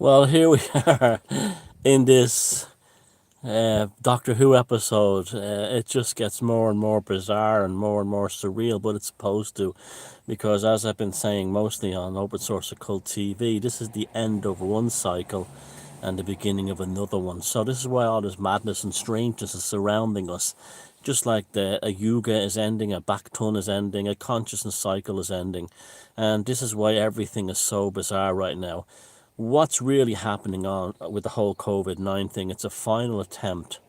Well, here we are in this Doctor Who episode. It just gets more and more bizarre and more surreal, but it's supposed to, because as I've been saying mostly on Open Source Occult TV, this is the end of one cycle and the beginning of another one. So this is why all this madness and strangeness is surrounding us. Just like a yuga is ending, a Backtun is ending, a consciousness cycle is ending. And this is why everything is so bizarre right now. What's really happening on with the whole COVID-19 thing? It's a final attempt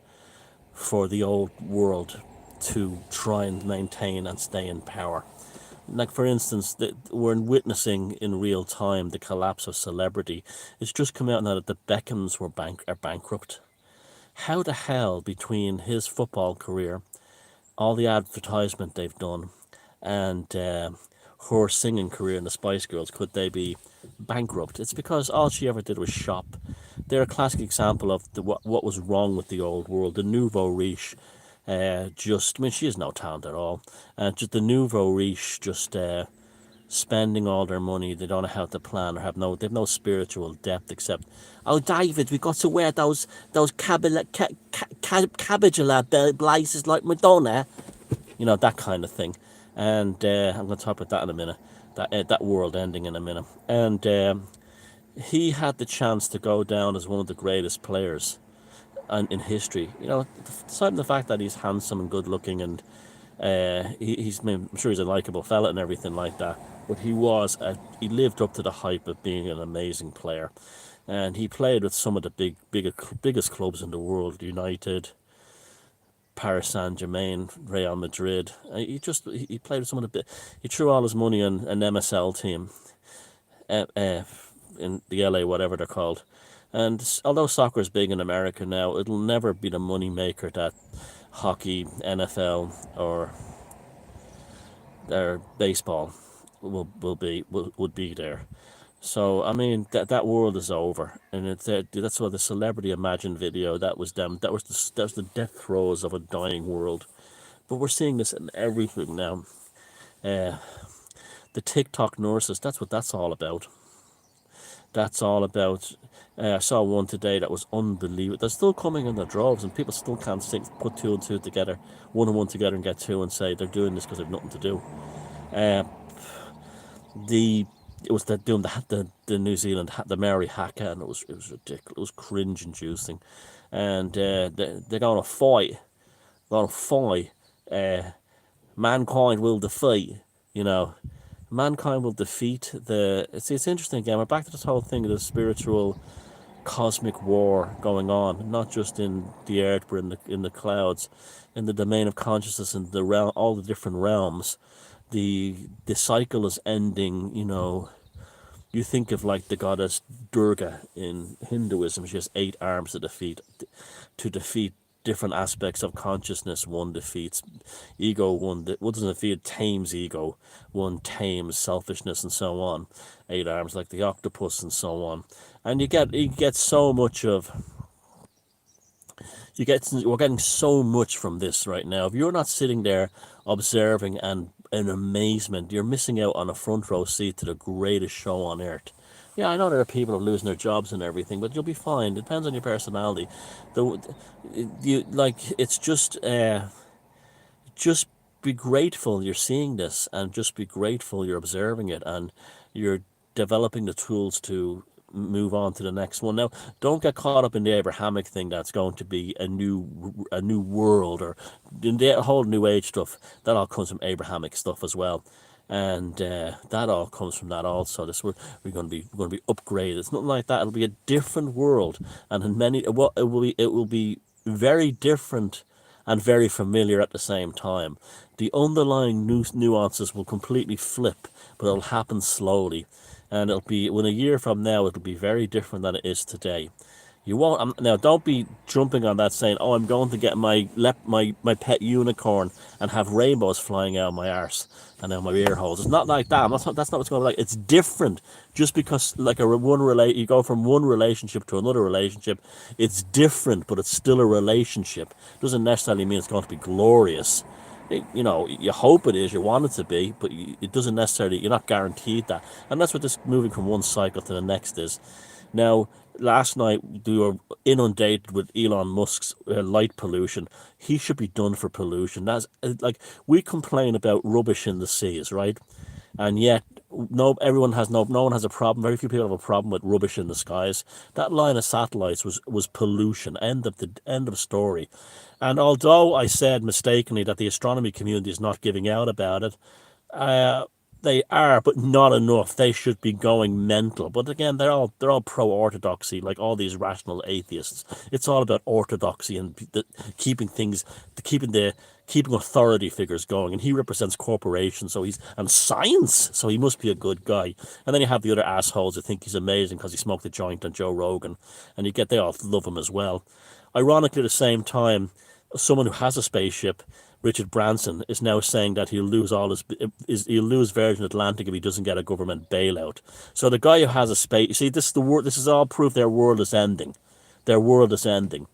for the old world to try and maintain and stay in power. Like, for instance, we're witnessing in real time the collapse of celebrity. It's just come out now that the Beckhams are bankrupt. How the hell, between his football career, all the advertisement they've done, and her singing career in the Spice Girls, could they be bankrupt? It's because all she ever did was shop. They're a classic example of what was wrong with the old world. The nouveau riche, I mean, she has no talent at all. Just the nouveau riche, just spending all their money. They don't know how to plan or they've no spiritual depth except, oh, David, we got to wear those cabbage blazers like Madonna, that kind of thing. And I'm going to talk about that in a minute. That world ending in a minute. And he had the chance to go down as one of the greatest players in history. Aside the fact that he's handsome and good looking, and I'm sure he's a likable fella and everything like that. But he lived up to the hype of being an amazing player, and he played with some of the biggest clubs in the world: United, Paris Saint-Germain, Real Madrid. He played with some of he threw all his money on an MSL team, in the LA, whatever they're called. And although soccer is big in America now, it'll never be the money maker that hockey, NFL, or their baseball would be there. So I mean that world is over, and that's why the Celebrity Imagine video, that was them. That was the death throes of a dying world. But we're seeing this in everything now. The TikTok nurses, that's what that's all about. That's all about. I saw one today that was unbelievable. They're still coming in their droves, and people still can't put two and two together, one and one together, and get two, and say they're doing this because they've nothing to do. It was doing the New Zealand, the Maori haka, and it was ridiculous. It was cringe inducing, and they're going to fight. Going to fight. Mankind will defeat. Mankind will defeat the. It's interesting again. We're back to this whole thing of the spiritual, cosmic war going on, not just in the earth, but in the clouds, in the domain of consciousness, and all the different realms. The cycle is ending. You think of like the goddess Durga in Hinduism. She has 8 arms to defeat different aspects of consciousness. One defeats ego, one doesn't defeat, tames ego, one tames selfishness, and so on. 8 arms, like the octopus, and so on. And you get so much of. We're getting so much from this right now. If you're not sitting there observing and in amazement, you're missing out on a front row seat to the greatest show on earth. Yeah, I know there are people who are losing their jobs and everything, but you'll be fine. It depends on your personality. It's just be grateful you're seeing this, and just be grateful you're observing it, and you're developing the tools to move on to the next one. Now, don't get caught up in the Abrahamic thing that's going to be a new world, or the whole New Age stuff. That all comes from Abrahamic stuff as well, and that all comes from that also. We're going to be upgraded. It's nothing like that. It'll be a different world, and it will be very different and very familiar at the same time. The underlying nuances will completely flip, but it'll happen slowly. And it'll be, when a year from now, it'll be very different than it is today. You won't now. Don't be jumping on that saying, "Oh, I'm going to get my pet unicorn and have rainbows flying out of my arse and out my ear holes." It's not like that. That's not what's going to be like. It's different. Just because like you go from one relationship to another relationship, it's different, but it's still a relationship. Doesn't necessarily mean it's going to be glorious. You hope it is, you want it to be, but it doesn't necessarily. You're not guaranteed that, and that's what this moving from one cycle to the next is. Now, last night we were inundated with Elon Musk's light pollution. He should be done for pollution. That's like we complain about rubbish in the seas, right? And yet, no one has a problem. Very few people have a problem with rubbish in the skies. That line of satellites was pollution. End of story. And although I said mistakenly that the astronomy community is not giving out about it, uh, they are, but not enough. They should be going mental. But again, they're all pro orthodoxy, like all these rational atheists. It's all about orthodoxy and keeping things, keeping authority figures going. And he represents corporations, so he's and science, so he must be a good guy. And then you have the other assholes who think he's amazing because he smoked a joint on Joe Rogan, and they all love him as well. Ironically, at the same time, someone who has a spaceship, Richard Branson, is now saying that he'll lose Virgin Atlantic if he doesn't get a government bailout. So the guy who has a space, see, this is the world. This is all proof their world is ending. Their world is ending,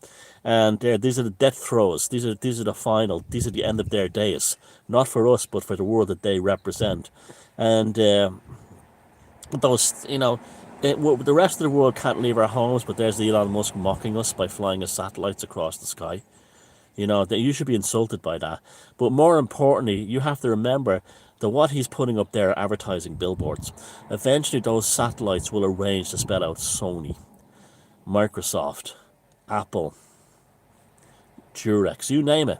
and these are the death throes. These are the final. These are the end of their days. Not for us, but for the world that they represent, and those the rest of the world can't leave our homes. But there's Elon Musk mocking us by flying his satellites across the sky. That you should be insulted by that. But more importantly, you have to remember that what he's putting up there are advertising billboards. Eventually, those satellites will arrange to spell out Sony, Microsoft, Apple, Durex, you name it.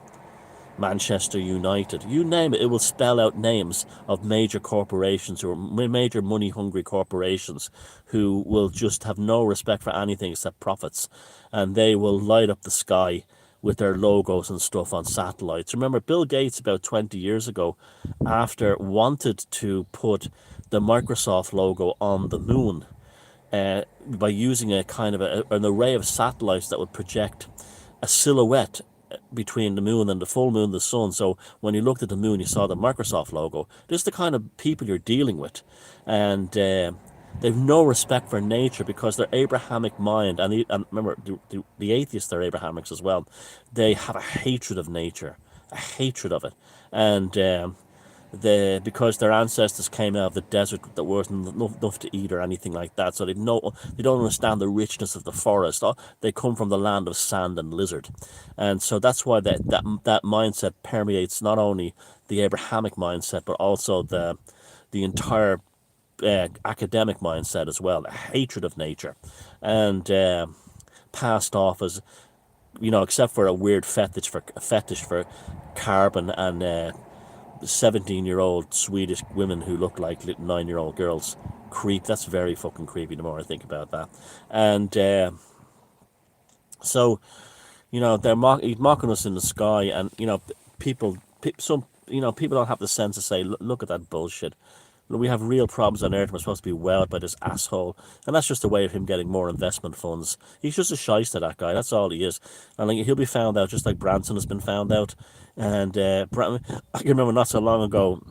Manchester United, you name it, it will spell out names of major corporations or major money-hungry corporations who will just have no respect for anything except profits, and they will light up the sky with their logos and stuff on satellites. Remember, Bill Gates about 20 years ago, after wanted to put the Microsoft logo on the moon by using a kind of an array of satellites that would project a silhouette between the moon and the full moon, the sun. So when you looked at the moon, you saw the Microsoft logo. This is the kind of people you're dealing with, and they've no respect for nature because their Abrahamic mind, and remember, the atheists are Abrahamics as well. They have a hatred of nature, a hatred of it, and because their ancestors came out of the desert that wasn't enough to eat or anything like that, so they don't understand the richness of the forest. They come from the land of sand and lizard, and so that's why that mindset permeates not only the Abrahamic mindset but also the entire academic mindset as well. A hatred of nature, and passed off as except for a weird fetish for carbon and 17-year-old Swedish women who look like 9-year-old girls. Creep. That's very fucking creepy the more I think about that. And so, he's mocking us in the sky, and people don't have the sense to say, look at that bullshit. We have real problems on Earth. We're supposed to be wowed by this asshole, and that's just a way of him getting more investment funds. He's just a shyster, that guy. That's all he is, and he'll be found out just like Branson has been found out. And I can remember not so long ago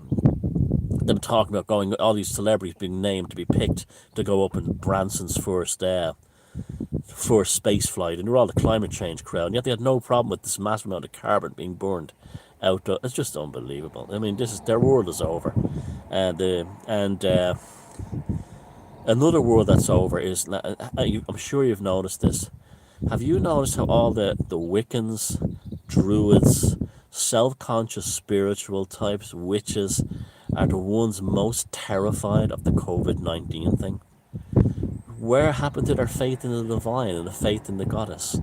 them talking about all these celebrities being named to be picked to go up in Branson's first space flight, and they're all the climate change crowd, and yet they had no problem with this massive amount of carbon being burned out. It's just unbelievable. I mean, their world is over, and another world that's over is, I'm sure you've noticed this. Have you noticed how all the Wiccans, Druids, self-conscious spiritual types, witches, are the ones most terrified of the COVID-19 thing? Where happened to their faith in the divine and the faith in the goddess?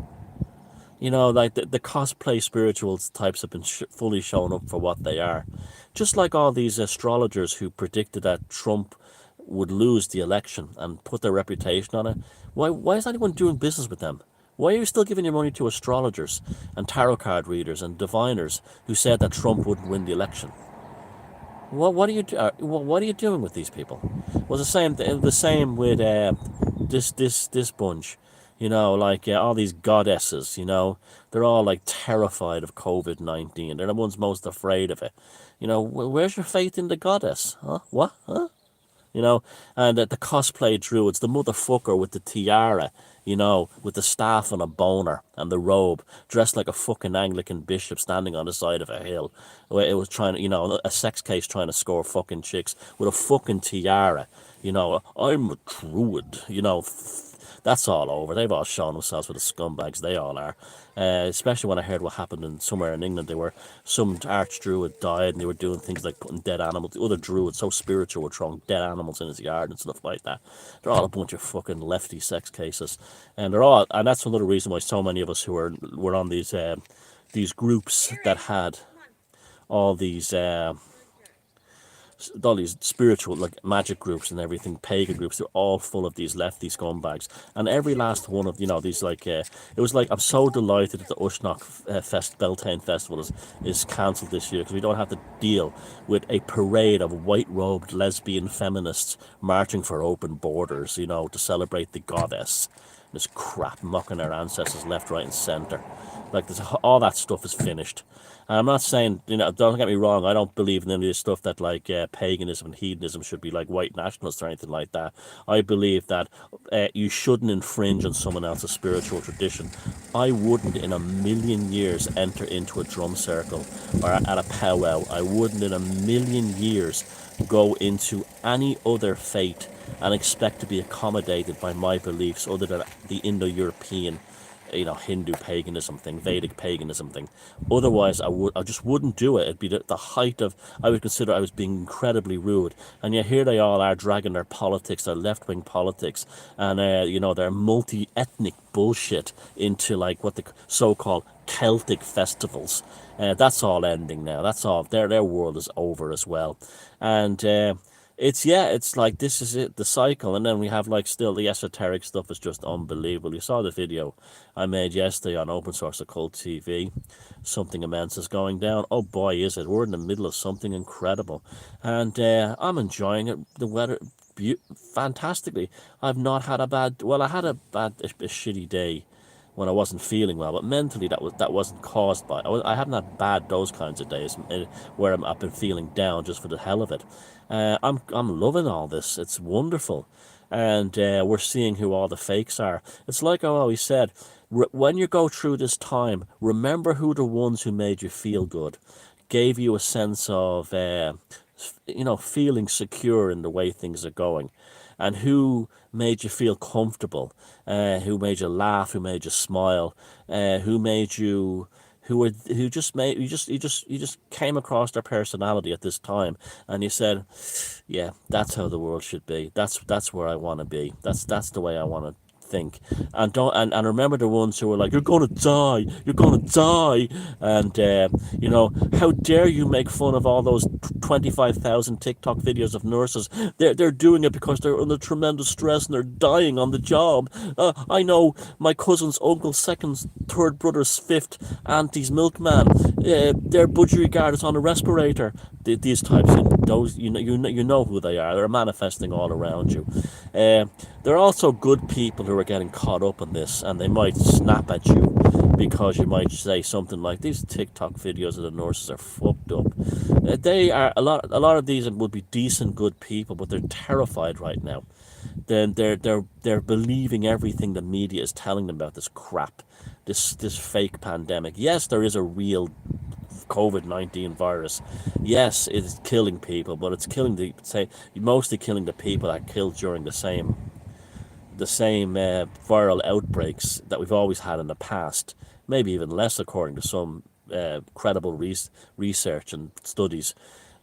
Like the cosplay spiritual types have been fully shown up for what they are. Just like all these astrologers who predicted that Trump would lose the election and put their reputation on it. Why is anyone doing business with them? Why are you still giving your money to astrologers and tarot card readers and diviners who said that Trump wouldn't win the election? What are you doing with these people? Well, the same with this bunch. Like all these goddesses. They're all like terrified of COVID-19. They're the ones most afraid of it. Where's your faith in the goddess? Huh? What? Huh? And the cosplay druids, the motherfucker with the tiara, with the staff and a boner and the robe, dressed like a fucking Anglican bishop standing on the side of a hill, where it was trying to, a sex case trying to score fucking chicks with a fucking tiara. I'm a druid, that That's all over. They've all shown themselves with the scumbags. They all are. Especially when I heard what happened in somewhere in England. They were some arch druid died, and they were doing things like putting dead animals. The other druid, so spiritual, were throwing dead animals in his yard and stuff like that. They're all a bunch of fucking lefty sex cases, and they're all. And that's another reason why so many of us who were on these groups that had all these. All these spiritual, like magic groups and everything, pagan groups, they're all full of these lefty scumbags. And every last one of, these it was like, I'm so delighted that the Ushnock Beltane Festival is cancelled this year, because we don't have to deal with a parade of white-robed lesbian feminists marching for open borders, to celebrate the goddess. This crap mocking our ancestors left, right and centre. Like, all that stuff is finished. And I'm not saying, don't get me wrong, I don't believe in any of this stuff that, like, paganism and hedonism should be like white nationalists or anything like that. I believe that you shouldn't infringe on someone else's spiritual tradition. I wouldn't in a million years enter into a drum circle or at a powwow. I wouldn't in a million years go into any other faith and expect to be accommodated by my beliefs other than the Indo-European, Hindu paganism thing, Vedic paganism thing. Otherwise, I just wouldn't do it. It'd be the height of, I would consider I was being incredibly rude. And yet here they all are dragging their politics, their left-wing politics, and their multi-ethnic bullshit into like what the so-called Celtic festivals. That's all ending now. That's all. Their world is over as well. And it's like, this is it, the cycle. And then we have like still the esoteric stuff is just unbelievable. You saw the video I made yesterday on Open Source Occult TV. Something immense is going down. Oh boy, is it. We're in the middle of something incredible. And I'm enjoying it. The weather, fantastically. I've not had I had a shitty day when I wasn't feeling well, but mentally that wasn't caused by. I haven't had those kinds of days where I've been feeling down just for the hell of it. I'm loving all this. It's wonderful, and we're seeing who all the fakes are. It's like I always said, when you go through this time, remember who the ones who made you feel good, gave you a sense of feeling secure in the way things are going, and who made you feel comfortable, who made you laugh, who made you smile, who made you, who just made you just came across their personality at this time, and you said, yeah, that's how the world should be. That's where I want to be. That's the way I want to think. And don't and remember the ones who were like, you're gonna die, and how dare you make fun of all those 25,000 TikTok videos of nurses. They're doing it because they're under tremendous stress and they're dying on the job. I know my cousin's uncle, second, third brother's fifth auntie's milkman, their budgerigard is on a respirator. These types, those you know who they are. They're manifesting all around you. They're also good people who are getting caught up in this, and they might snap at you because you might say something like, these TikTok videos of the nurses are fucked up. They are a lot of these would be decent, good people, but they're terrified right now. Then they're believing everything the media is telling them about this crap, this fake pandemic. Yes, there is a real COVID-19 virus. Yes, it's killing people, but it's mostly killing the people that killed during the same viral outbreaks that we've always had in the past. Maybe even less, according to some credible research and studies.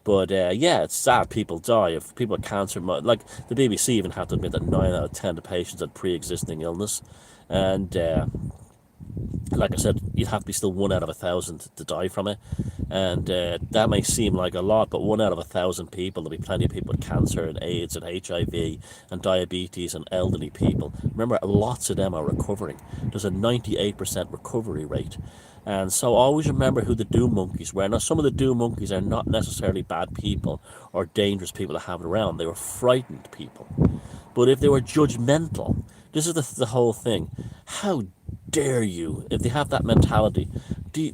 But it's sad people die. If people with cancer, like the BBC even had to admit that 9 out of 10 of the patients had pre-existing illness, and like I said, you'd have to be still 1 out of 1,000 to die from it, and that may seem like a lot, but 1 out of 1,000 people, there'll be plenty of people with cancer and AIDS and HIV and diabetes and elderly people. Remember, lots of them are recovering. There's a 98% recovery rate. And so always remember who the doom monkeys were. Now, some of the doom monkeys are not necessarily bad people or dangerous people to have around. They were frightened people. But if they were judgmental, this is the whole thing. How dare you, if they have that mentality, this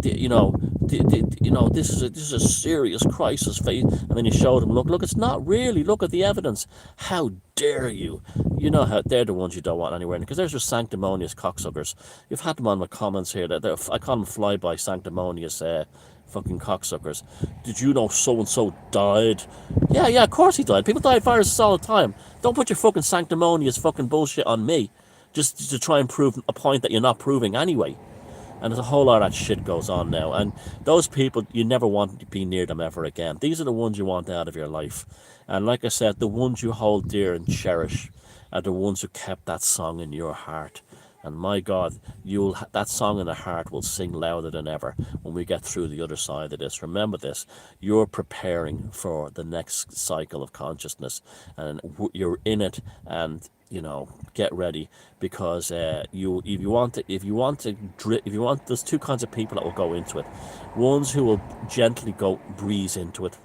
is a serious crisis, and then you show them, look, it's not really, look at the evidence. How dare you? How they're the ones you don't want anywhere, because there's just sanctimonious cocksuckers. You've had them on my comments here, that I call them flyby sanctimonious fucking cocksuckers. Did you know so-and-so died? Yeah, of course he died. People die of viruses all the time. Don't put your fucking sanctimonious fucking bullshit on me. just to try and prove a point that you're not proving anyway. And there's a whole lot of that shit goes on now. And those people, you never want to be near them ever again. These are the ones you want out of your life. And like I said, the ones you hold dear and cherish are the ones who kept that song in your heart. And my God, that song in the heart will sing louder than ever when we get through the other side of this. Remember this, you're preparing for the next cycle of consciousness, and you're in it. And get ready, because if you want, there's two kinds of people that will go into it. Ones who will gently breeze into it,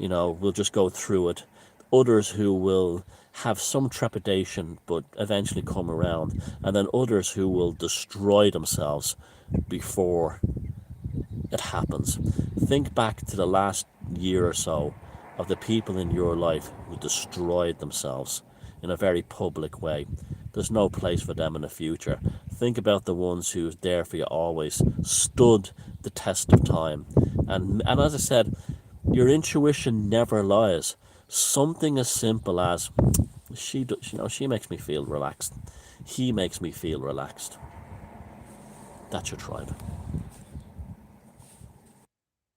will just go through it. Others who will have some trepidation but eventually come around, and then others who will destroy themselves before it happens. Think back to the last year or so of the people in your life who destroyed themselves in a very public way. There's no place for them in the future. Think about the ones who's there for you always, stood the test of time. And as I said, your intuition never lies. Something as simple as, she makes me feel relaxed. He makes me feel relaxed. That's your tribe.